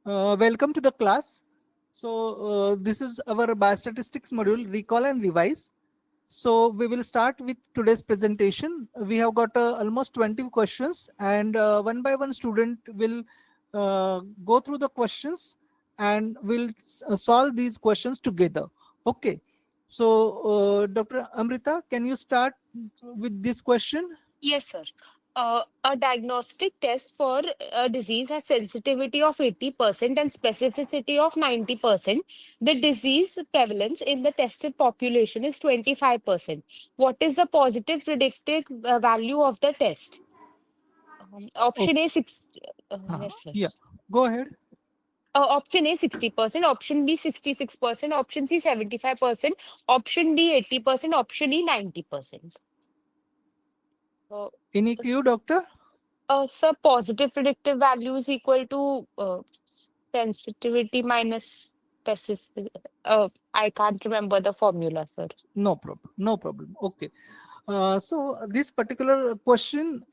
Welcome to the class. So this is our biostatistics module, recall and revise. So we will start with today's presentation. We have got almost 20 questions, and one by one student will go through the questions and will solve these questions together. Okay. So Dr. Amrita, can you start with this question? Yes, sir. A diagnostic test for a disease has sensitivity of 80% and specificity of 90%. The disease prevalence in the tested population is 25%. What is the positive predictive value of the test? Option A, yes, sir. Yeah, go ahead. Option A, 60%, option B, 66%, option C, 75%, option D, 80%, option E, 90%. Any clue, doctor? So positive predictive value is equal to sensitivity minus specific. I can't remember the formula, sir. No problem. No problem. Okay. So this particular question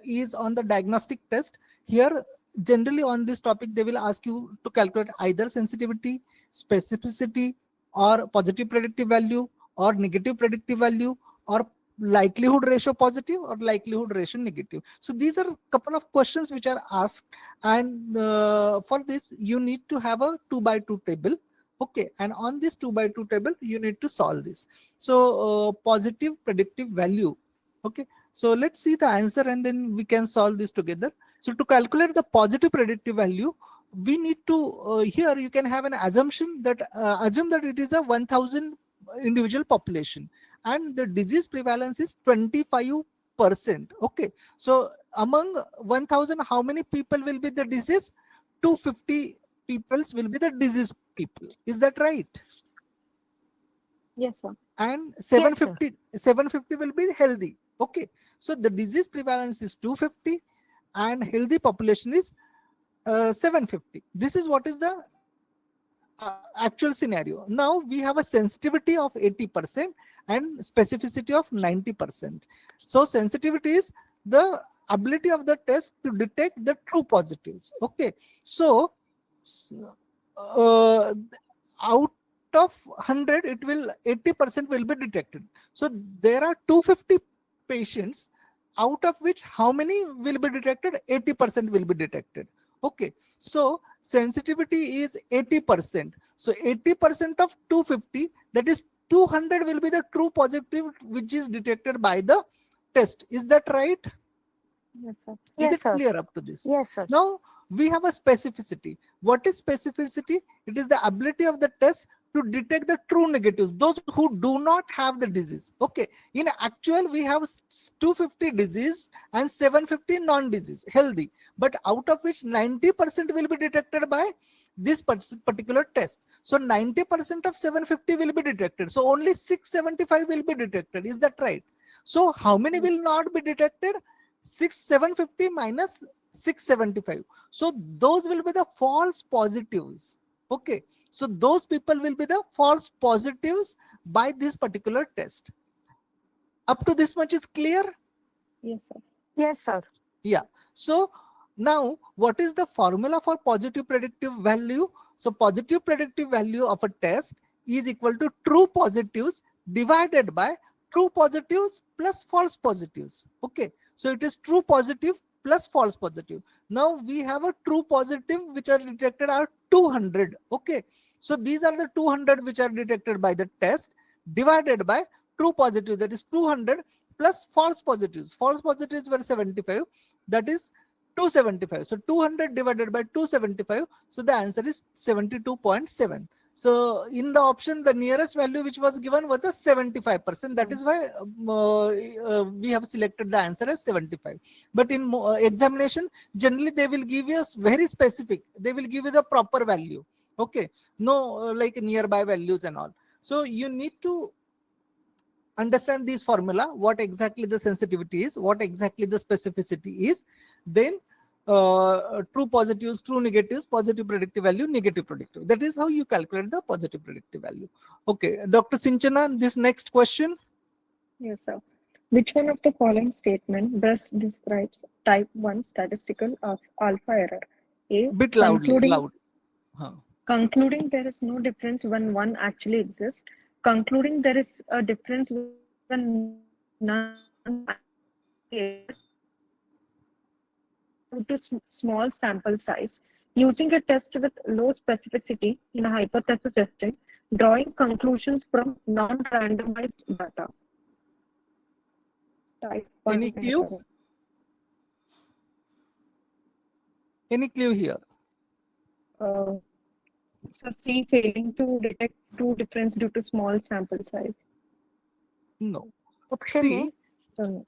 is on the diagnostic test. Here, generally on this topic, they will ask you to calculate either sensitivity, specificity, or positive predictive value, or negative predictive value, or likelihood ratio positive or likelihood ratio negative. So these are a couple of questions which are asked, and for this you need to have a 2x2 table. Okay, and on this 2x2 table you need to solve this. So positive predictive value. Okay, so let's see the answer and then we can solve this together. So to calculate the positive predictive value, we need to here you can have an assumption that assume that it is a 1000 individual population and the disease prevalence is 25%. Okay, so among 1000, how many people will be the disease? 250 peoples will be the disease people. Is that right? Yes, sir. And Yes, sir. 750 will be healthy. Okay, so the disease prevalence is 250 and healthy population is 750. This is what is the actual scenario. Now we have a sensitivity of 80% and specificity of 90%. So sensitivity is the ability of the test to detect the true positives. Okay, so out of 100 it will 80% will be detected. So there are 250 patients, out of which how many will be detected? 80% will be detected. Okay, so sensitivity is 80%. So 80% of 250, that is 200 will be the true positive which is detected by the test. Is that right? Yes, sir. Is Yes, it sir. clear up to this? Yes, sir. Now we have a specificity. What is specificity? It is the ability of the test to detect the true negatives, those who do not have the disease. Okay, in actual we have 250 disease and 750 non-disease healthy, but out of which 90% will be detected by this particular test. So 90% of 750 will be detected, so only 675 will be detected. Is that right? So how many will not be detected? 750 minus 675. So those will be the false positives. Okay, so those people will be the false positives by this particular test. Up to this much is clear? Yes, sir. Yes, sir. Yeah. So now what is the formula for positive predictive value? So positive predictive value of a test is equal to true positives divided by true positives plus false positives. Okay, so it is true positive plus false positive. Now we have a true positive which are detected are 200. Okay, so these are the 200 which are detected by the test divided by true positive, that is 200, plus false positives. False positives were 75, that is 275. So 200 divided by 275, so the answer is 72.7. so in the option, the nearest value which was given was a 75%. That is why we have selected the answer as 75. But in examination, generally they will give you very specific. They will give you the proper value. Okay, no like nearby values and all. So you need to understand this formula, what exactly the sensitivity is, what exactly the specificity is, then true positives, true negatives, positive predictive value, negative predictive. That is how you calculate the positive predictive value. Okay, Dr. Sinchana, this next question. Yes, sir. Which one of the following statement best describes type 1 statistical of alpha error? A. Bit loudly, Concluding. loud. Huh. Concluding there is no difference when one actually exists. Concluding there is a difference when none actually exists. Due to small sample size, using a test with low specificity in a hypothesis testing, drawing conclusions from non-randomized data. Type Any 1 clue? error. Any clue here? Uh, so C, failing to detect true difference due to small sample size. No. Option A. See,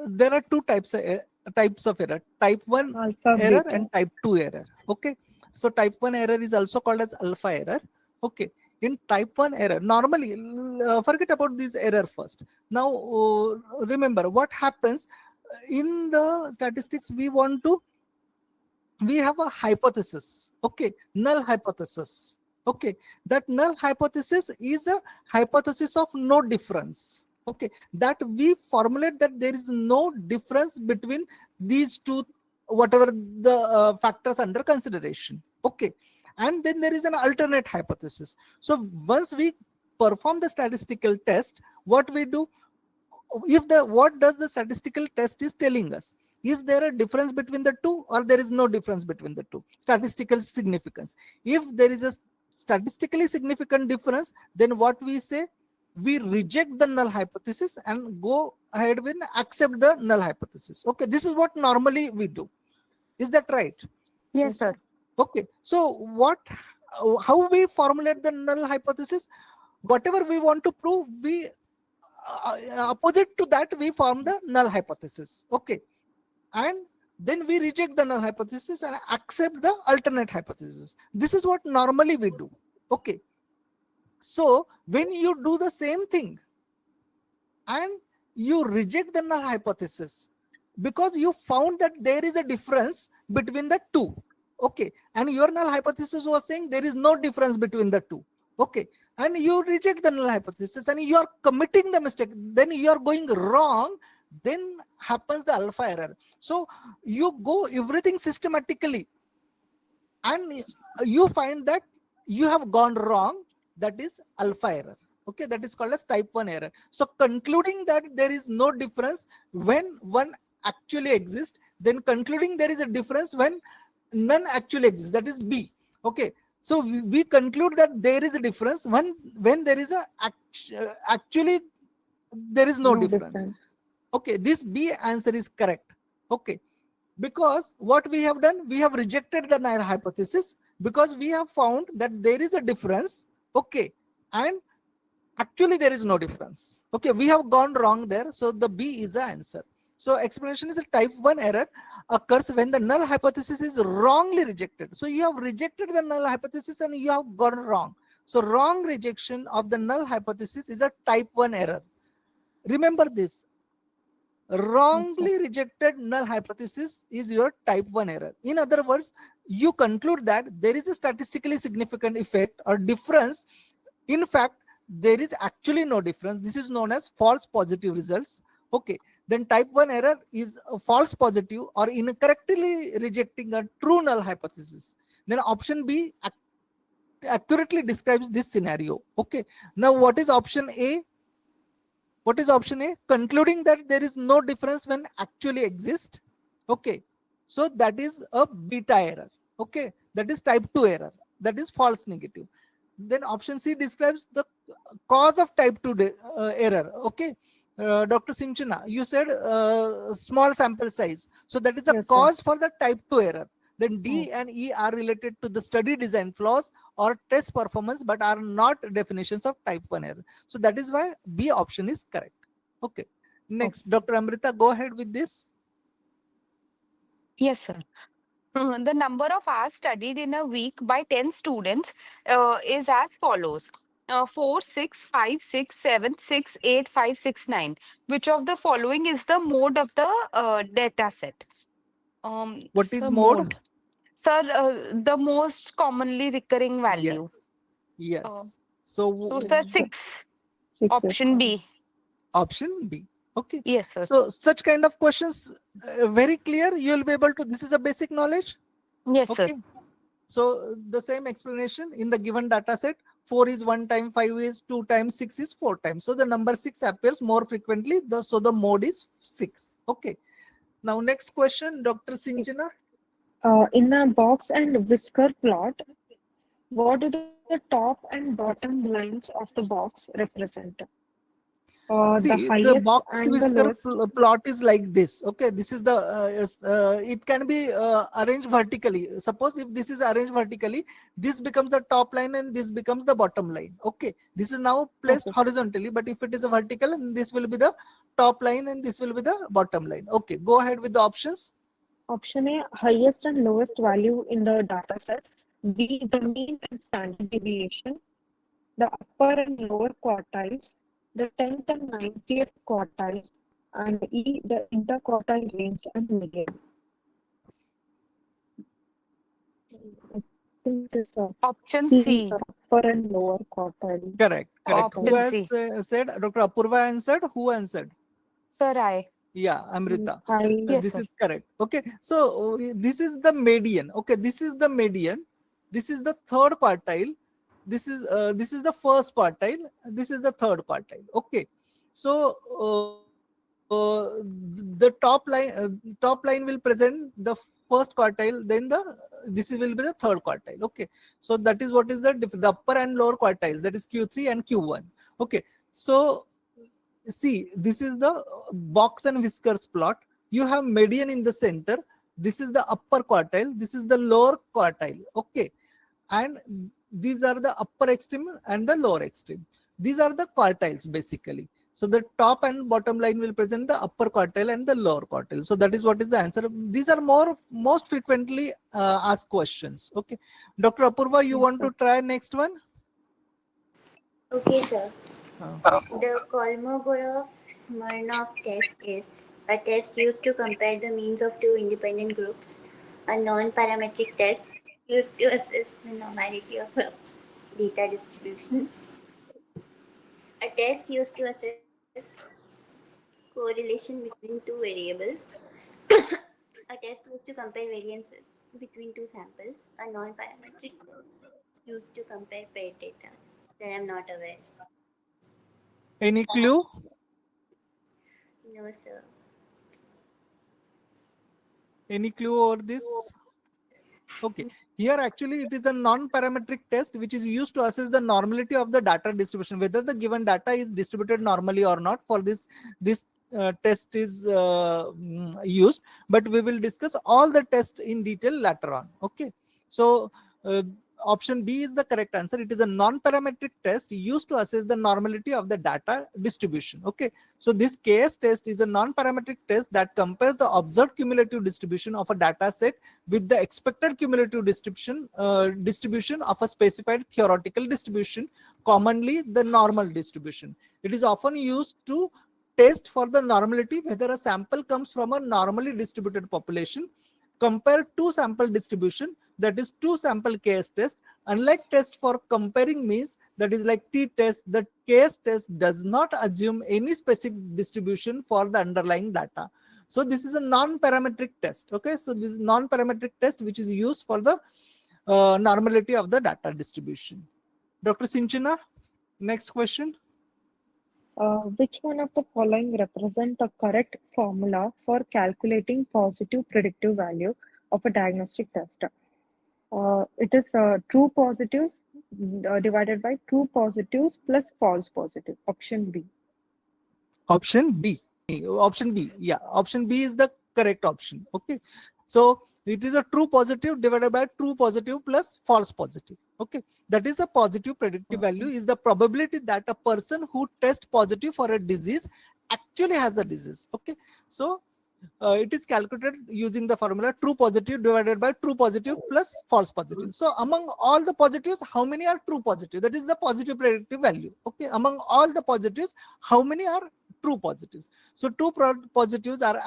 there are two types of error: type 1 Alpha, error beta. and type 2 error. Okay, so type 1 error is also called as alpha error. Okay, in type 1 error, normally forget about this error first. Now remember what happens in the statistics. We have a hypothesis. Okay, null hypothesis. Okay, that null hypothesis is a hypothesis of no difference. Okay, that we formulate that there is no difference between these two, whatever the factors under consideration. Okay, and then there is an alternate hypothesis. So once we perform the statistical test, what we do, if the what does the statistical test is telling us, is there a difference between the two or there is no difference between the two? Statistical significance. If there is a statistically significant difference, then what we say, we reject the null hypothesis and go ahead with accept the null hypothesis. Okay, this is what normally we do. Is that right? Yes, sir. Okay, so how we formulate the null hypothesis? Whatever we want to prove, we opposite to that we form the null hypothesis. Okay, and then we reject the null hypothesis and accept the alternate hypothesis. This is what normally we do. Okay, so when you do the same thing and you reject the null hypothesis because you found that there is a difference between the two. Okay, and your null hypothesis was saying there is no difference between the two. Okay, and you reject the null hypothesis and you are committing the mistake, then you are going wrong, then happens the alpha error. So you go everything systematically and you find that you have gone wrong, that is alpha error. Okay, that is called as type 1 error. So concluding that there is no difference when one actually exists, then concluding there is a difference when none actually exists, that is B. Okay, so we conclude that there is a difference when there is a actually there is no difference. Okay, this B answer is correct. Okay, because what we have done, we have rejected the null hypothesis because we have found that there is a difference. Okay, and actually there is no difference. Okay, we have gone wrong there, so the B is the answer. So explanation is a type 1 error occurs when the null hypothesis is wrongly rejected. So you have rejected the null hypothesis and you have gone wrong. So wrong rejection of the null hypothesis is a type 1 error. Remember this, wrongly rejected null hypothesis is your type 1 error. In other words, you conclude that there is a statistically significant effect or difference. In fact, there is actually no difference. This is known as false positive results. Okay, then type 1 error is a false positive or incorrectly rejecting a true null hypothesis. Then option B accurately describes this scenario. Okay, now what is option A? What is option A? Concluding that there is no difference when actually exist. Okay, so that is a beta error. Okay, that is type 2 error, that is false negative. Then option C describes the cause of type 2 error. Okay, Dr. Sinchana, you said small sample size, so that is a cause for the type 2 error. Then D and E are related to the study design flaws or test performance, but are not definitions of type 1 error. So that is why B option is correct. Okay, next, Dr. Amrita, go ahead with this. Yes, sir. The number of hours studied in a week by 10 students is as follows. 4, 6, 5, 6, 7, 6, 8, 5, 6, 9. Which of the following is the mode of the data set? What is Sir, mode? Sir, the most commonly recurring value. Yes. So Sir, 6. Option B. Option B. Okay. Yes, sir. So such kind of questions, very clear. You will be able to. This is a basic knowledge. Yes, okay. sir. So the same explanation in the given data set, 4 is 1 time, 5 is 2 times, 6 is 4 times. So the number 6 appears more frequently. So the mode is 6. Okay. Now next question, Dr. Sinchana. In the box and whisker plot, what do the top and bottom lines of the box represent? The See, the highest box and the whisker lowest. plot is like this. Okay, this is the it can be arranged vertically. Suppose if this is arranged vertically, this becomes the top line and this becomes the bottom line. Okay, this is now placed Okay. horizontally, but if it is a vertical, and this will be the top line and this will be the bottom line. Okay, go ahead with the options. Option A, highest and lowest value in the data set. B, the mean and standard deviation. The upper and lower quartiles. The 10th and 90th quartiles. And E, the interquartile range and median. I think it is Option C, C. upper and lower quartile. Correct, correct. Who Option has C. said? Dr. Apurva answered. Who answered? Sir, I. Yeah, Amrita. I, Yes, This sir. is correct. Okay, so this is the median. Okay, this is the median. This is the third quartile. This is the first quartile. This is the third quartile. Okay, so the top line will present the first quartile. Then will be the third quartile. Okay, so that is what is the upper and lower quartiles. That is Q3 and Q1. Okay, so see, this is the box and whiskers plot. You have median in the center. This is the upper quartile. This is the lower quartile. Okay, and these are the upper extreme and the lower extreme. These are the quartiles basically. So the top and bottom line will present the upper quartile and the lower quartile. So that is what is the answer. These are most frequently asked questions. Okay, Dr. Apurva, you want to try next one? Okay, sir. Uh, The Kolmogorov-Smirnov test is a test used to compare the means of two independent groups, a non-parametric test used to assess the normality of a data distribution, a test used to assess correlation between two variables, a test used to compare variances between two samples, a non-parametric test used to compare paired data. Sir, I'm not aware. any clue? No, sir. Any clue over this? Okay, here actually it is a non-parametric test which is used to assess the normality of the data distribution, whether the given data is distributed normally or not. For this test is used, but we will discuss all the tests in detail later on. Okay, so option B is the correct answer. It is a non-parametric test used to assess the normality of the data distribution. Okay, so this KS test is a non-parametric test that compares the observed cumulative distribution of a data set with the expected cumulative distribution of a specified theoretical distribution, commonly the normal distribution. It is often used to test for the normality whether a sample comes from a normally distributed population. Compare two sample distribution, that is two sample KS test. Unlike test for comparing means, that is like t test, the KS test does not assume any specific distribution for the underlying data. So this is a non-parametric test. Okay, so this is non-parametric test which is used for the normality of the data distribution. Dr. Sinchana, next question. Which one of the following represent the correct formula for calculating positive predictive value of a diagnostic test? It is true positives divided by true positives plus false positive. Option B. Option B. Option B. Yeah, option B is the correct option. Okay, so it is a true positive divided by true positive plus false positive. Okay, that is a positive predictive value is the probability that a person who tests positive for a disease actually has the disease. Okay, so it is calculated using the formula true positive divided by true positive plus false positive. So among all the positives, how many are true positive? That is the positive predictive value. Okay, among all the positives, how many are true positives? So two positives are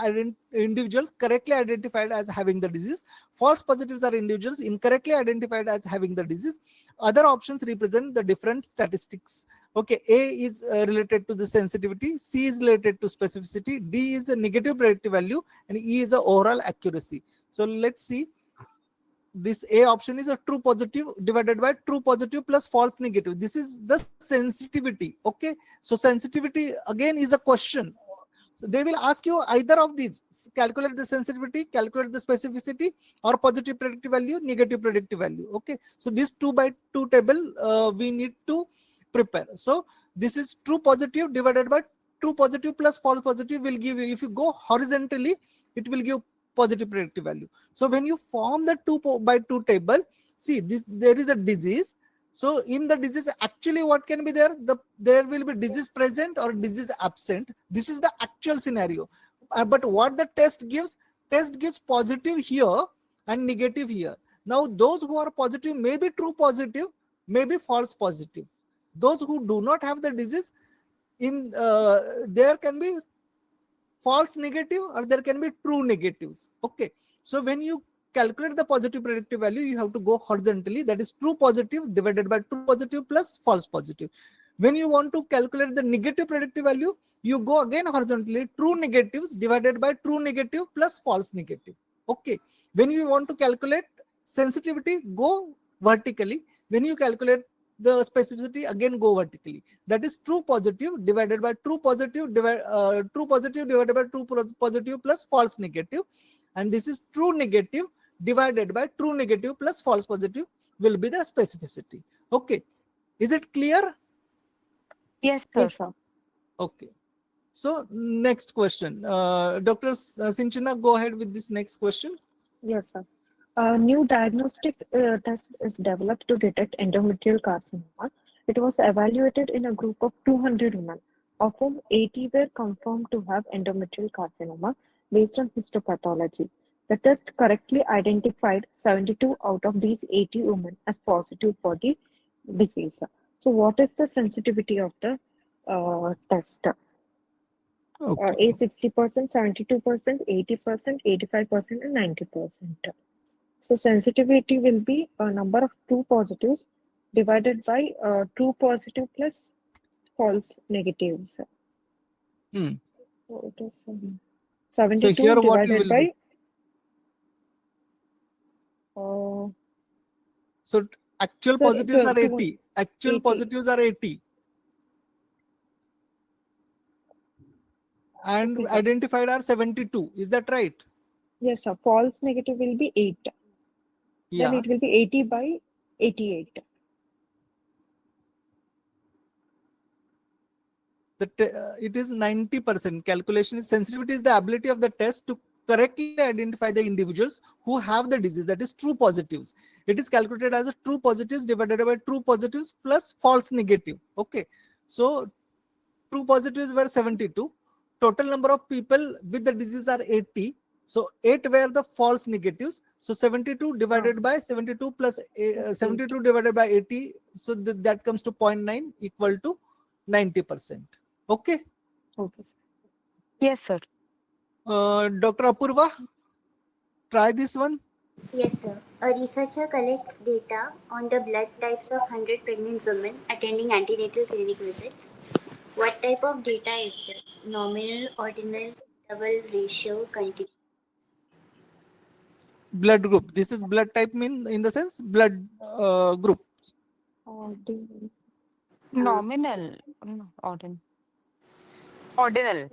individuals correctly identified as having the disease. False positives are individuals incorrectly identified as having the disease. Other options represent the different statistics. Okay, A is related to the sensitivity, C is related to specificity, D is a negative predictive value, and E is a overall accuracy. So let's see. this A option is a true positive divided by true positive plus false negative. This is the sensitivity. Okay, so sensitivity again is a question. So they will ask you either of these: calculate the sensitivity, calculate the specificity, or positive predictive value, negative predictive value. Okay, so this 2 by 2 table we need to prepare. So this is true positive divided by true positive plus false positive will give you, if you go horizontally, it will give positive predictive value. So when you form the 2 by 2 table, see this, there is a disease. So in the disease, actually what can be there? There will be disease present or disease absent. This is the actual scenario. But what the test gives positive here and negative here. Now those who are positive may be true positive, may be false positive. Those who do not have the disease, in there can be false negative or there can be true negatives. Okay, so when you calculate the positive predictive value, you have to go horizontally, that is true positive divided by true positive plus false positive. When you want to calculate the negative predictive value, you go again horizontally, true negatives divided by true negative plus false negative. Okay, when you want to calculate sensitivity, go vertically. When you calculate the specificity, again go vertically. That is true positive divided by true positive true positive divided by true positive plus false negative, and this is true negative divided by true negative plus false positive will be the specificity. Okay, is it clear? Yes, sir. Yes, sir. Okay, so next question, Dr. Sinchana, go ahead with this next question. Yes, sir. A new diagnostic test is developed to detect endometrial carcinoma. It was evaluated in a group of 200 women, of whom 80 were confirmed to have endometrial carcinoma based on histopathology. The test correctly identified 72 out of these 80 women as positive for the disease. So, what is the sensitivity of the test? Okay. A 60%, 72%, 80%, 85%, and 90%. So sensitivity will be a number of true positives divided by true positive plus false negatives. Hmm. So it is So 72 here what divided will by be? So actual sir, positives are 2 80. Actual 80. positives are 80. And Okay, sir. identified are 72. Is that right? Yes, sir. False negative will be 8. Then Yeah. it will be 80 by 88. It is 90%. Calculation is sensitivity is the ability of the test to correctly identify the individuals who have the disease, that is true positives. It is calculated as a true positives divided by true positives plus false negative. Okay, so true positives were 72. Total number of people with the disease are 80. So 8 were the false negatives. So 72 divided by 72 plus 72 divided by 80. So that comes to 0.9 equal to 90%. Okay. Okay, sir. Yes, sir. Dr. Apurva, try this one. Yes, sir. A researcher collects data on the blood types of 100 pregnant women attending antenatal clinic visits. What type of data is this? Nominal, ordinal, double, ratio, continuous? Blood group. This is blood type mean in the sense blood group. Ordinal. Nominal. No, ordinal. Ordinal.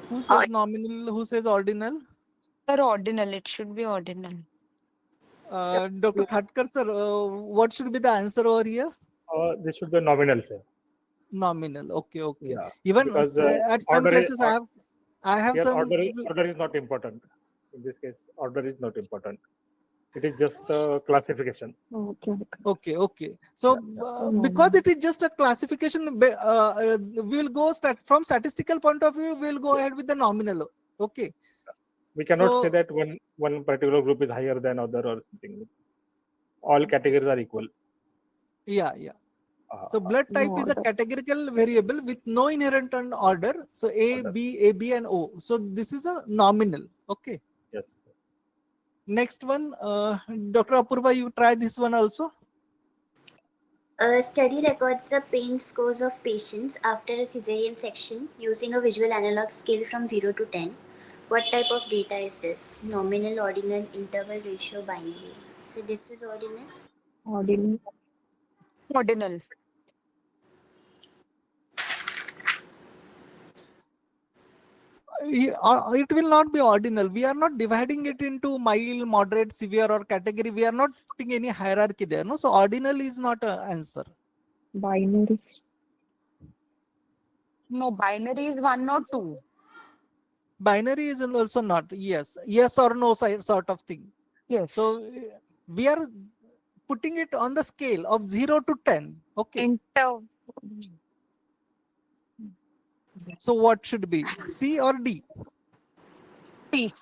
Who says nominal? Who says ordinal? Sir, ordinal. It should be ordinal. Dr. Khatkar sir, what should be the answer over here? This should be nominal, sir. Nominal. Okay, okay. Yeah, Even because at some order is, places I have here some. order is not important. In this case, order is not important. It is just a classification. Okay. Okay. So because it is just a classification, we'll go from statistical point of view. We'll go ahead with the nominal. Okay. We cannot say So that one particular group is higher than other or something. All categories are equal. yeah. So blood type No is a order. categorical variable with no inherent order. So A, Order. B, and O. So this is a nominal. Okay. Yes. Next one, Dr. Apurva, you try this one also. A study records the pain scores of patients after a cesarean section using a visual analog scale from 0 to 10. What type of data is this? Nominal, ordinal, interval, ratio, binary. So this is ordinal. Ordinal. Ordinal. It will not be ordinal. We are not dividing it into mild, moderate, severe, or category. We are not putting any hierarchy there. No, so ordinal is not an answer. Binary. No, binary is 1 or 2. Binary is also not yes or no sort of thing. Yes. So we are putting it on the scale of 0 to 10. Okay. So what should be C or D? C.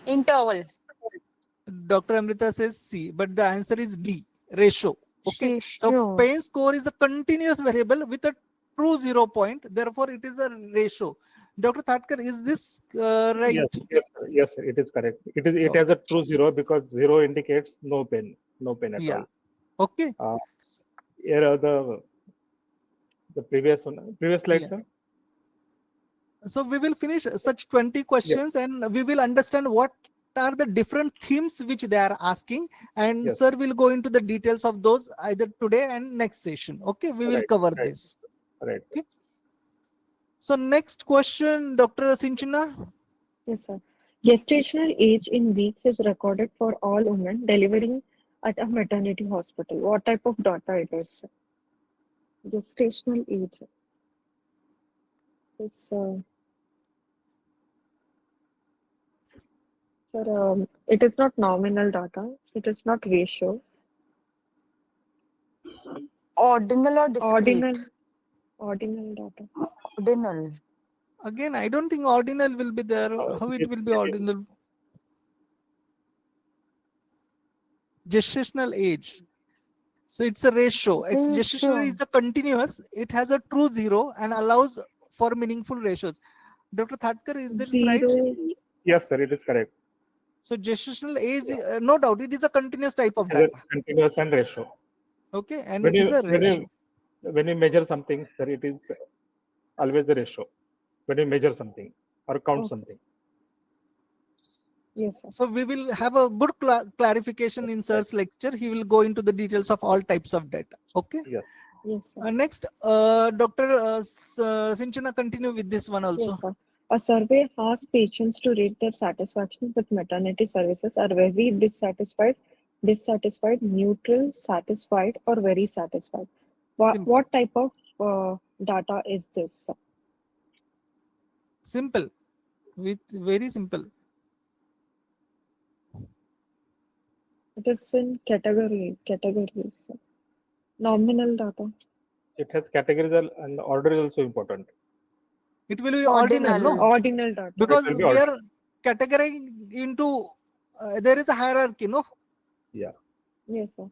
Interval. Dr. Amrita says C, but the answer is D, ratio. Okay. So Ratio. pain score is a continuous variable with a true 0 point. Therefore, it is a ratio. Dr. Thatkar, is this right? Yes, sir, it is correct. It has a true 0 because 0 indicates no pain at Yeah. all. Okay. Here are the previous slide, Yeah. sir. So we will finish such 20 questions and we will understand what are the different themes which they are asking, and Yes. sir will go into the details of those either today and next session. Okay, we will cover this. Right. Okay. So next question, Dr. Sinchina. Yes, sir. Gestational age in weeks is recorded for all women delivering at a maternity hospital. What type of data it is? Sir? Gestational age. It's sir, it is not nominal data. It is not ratio. Ordinal or discrete? Ordinal data. Ordinal. Again, I don't think ordinal will be there. How it will be ordinal? Gestational age. So it's a ratio. It's gestational is a continuous. It has a true 0 and allows for meaningful ratios. Dr. Thatkar, is this right? Yes, sir, it is correct. So gestational age, no doubt, it is a continuous type of data. Continuous and ratio. Okay, and it is a ratio. When you measure something, sir, it is always the ratio. When you measure something or count something. Yes, sir. So we will have a good clarification in sir's lecture. He will go into the details of all types of data. Okay. Yes. Yes, sir. Next, Dr. Sinchana, continue with this one also. Yes, sir. A survey asks patients to rate their satisfaction with maternity services are very dissatisfied, neutral, satisfied, or very satisfied. What type of data is this? Simple, very simple. It is in categories. Nominal data. It has categories and order is also important. It will be ordinal, no? Ordinal data. Because we are categorizing into, there is a hierarchy, no? Yeah. Yes, sir.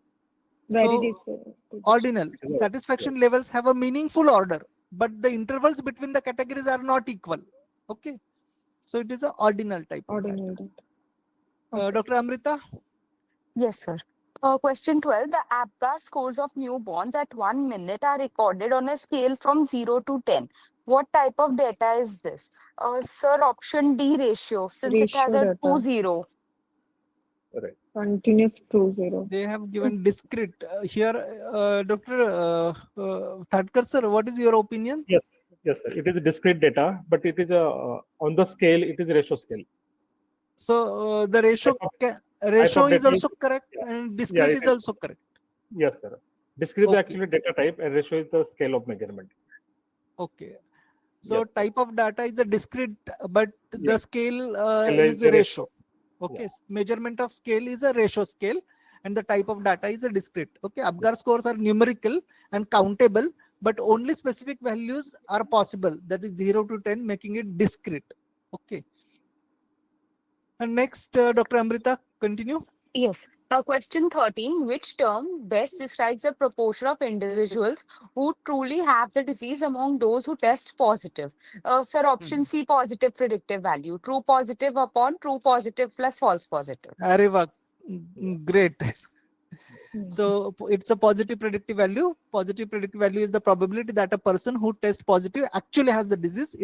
So, ordinal. Satisfaction levels have a meaningful order, but the intervals between the categories are not equal. Okay. So it is an ordinal type of data. Dr. Amrita? Yes, sir. Question 12. The APGAR scores of newborns at 1 minute are recorded on a scale from 0 to 10. What type of data is this? Sir, option D, ratio, since it has a true 0. Right. Continuous true 0. They have given discrete. Here, Dr. Thatkar sir, what is your opinion? Yes, sir. It is discrete data, but it is on the scale, it is ratio scale. So the ratio is also correct and discrete is also correct. Yes, sir. Discrete is actually data type and ratio is the scale of measurement. Okay. So type of data is a discrete, but the scale is a ratio. Okay. Measurement of scale is a ratio scale and the type of data is a discrete. Okay. APGAR scores are numerical and countable, but only specific values are possible. That is 0 to 10, making it discrete. Okay. And next, Dr. Amrita, continue. Yes. Question 13. Which term best describes the proportion of individuals who truly have the disease among those who test positive? Sir, option C, positive predictive value. True positive upon true positive plus false positive. Areva, great. So it's a positive predictive value. Positive predictive value is the probability that a person who tests positive actually has the disease.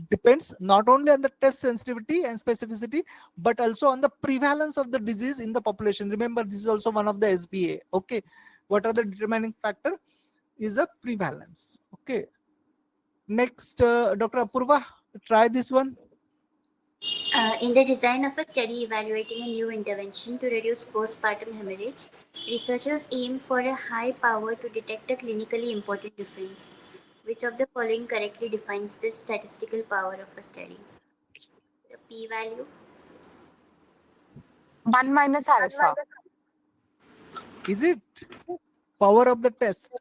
depends not only on the test sensitivity and specificity, but also on the prevalence of the disease in the population. Remember, this is also one of the SBA. Okay, what are the determining factor is a prevalence. Okay, next, Dr. Apurva, try this one. In the design of a study evaluating a new intervention to reduce postpartum hemorrhage, researchers aim for a high power to detect a clinically important difference. Which of the following correctly defines the statistical power of a study? The p-value. 1 minus alpha. Is it power of the test?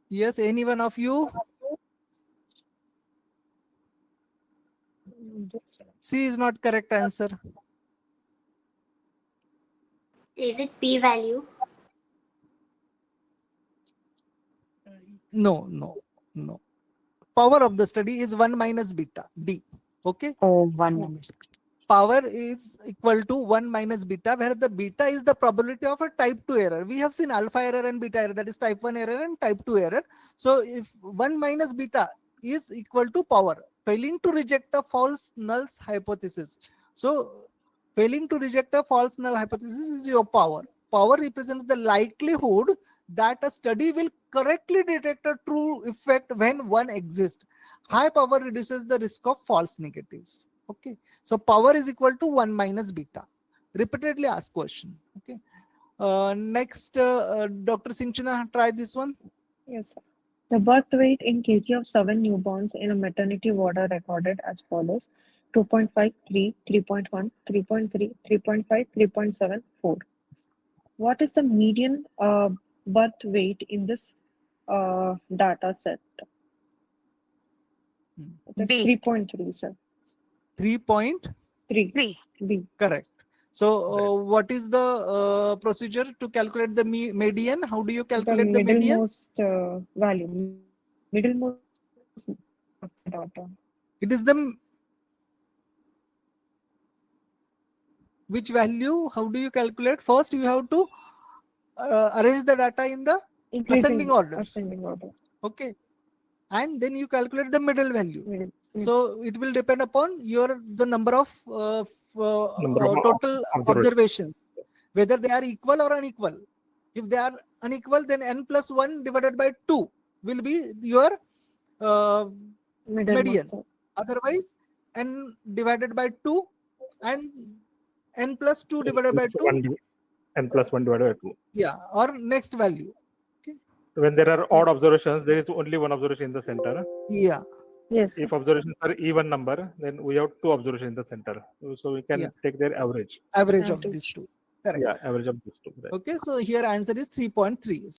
Yes, any one of you? C is not correct answer. Is it p-value? No. Power of the study is 1 minus beta, D. Okay. Oh, 1 minus. Power is equal to 1 minus beta, where the beta is the probability of a type 2 error. We have seen alpha error and beta error, that is type 1 error and type 2 error. So if 1 minus beta is equal to power, failing to reject a false null hypothesis. So failing to reject a false null hypothesis is your power. Power represents the likelihood that a study will correctly detect a true effect when one exists. High power reduces the risk of false negatives. Okay, so power is equal to 1 minus beta. Repeatedly asked question. Okay, next, Dr. Sinchana, try this one. Yes, sir. The birth weight in kg of 7 newborns in a maternity ward are recorded as follows: 2.5, 3, 3.1, 3.3, 3.5, 3.7, 4. What is the median birth weight in this data set? It is B. 3.3, sir. 3.3. 3. B. Correct. So what is the procedure to calculate the median? How do you calculate the median? Middlemost value, middlemost of the data. It is the which value? How do you calculate? First, you have to arrange the data in the ascending order. Ascending order. Okay, and then you calculate the middle value. Middle. So it will depend upon the number of total observations, whether they are equal or unequal. If they are unequal, then n plus 1 divided by 2 will be your median. Otherwise, n divided by 2 and n plus 2 divided by 2. N plus 1 divided by 2. Yeah, or next value. Okay. When there are odd observations, there is only one observation in the center. Yeah. Yes. If observations are even number, then we have 2 observations in the center. So we can take their average. Average of these two. Correct. Yeah, average of these two. Right. Okay, so here answer is 3.3.